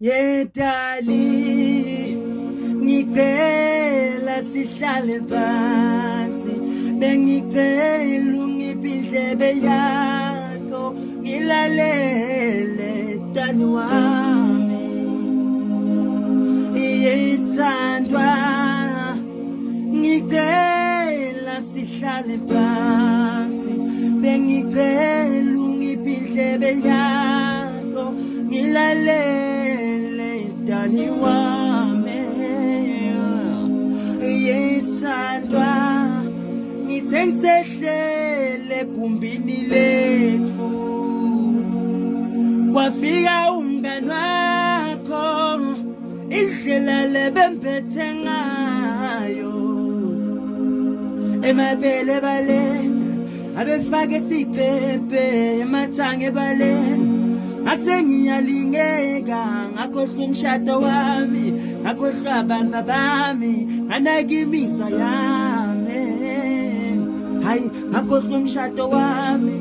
Yedali ngicela sihlale phansi bengicela ungiphe indlebe yakho ngilalele dali wami iyesandwa ngicela sihlale phansi bengicela ungiphe indlebe yakho ngilalele dali wami yesandwa ngithe ngisehlele gumbini lethu kwafika umngani wakho indlela lebemphethe ngayo emabele baleni abefake isicepe emathanga ebaleni asengiyalingeka ngakhohlwa umshado wami ngakhohlwa abandla bami nganaka imizwa yami hayi ngakhohlwa umshado wami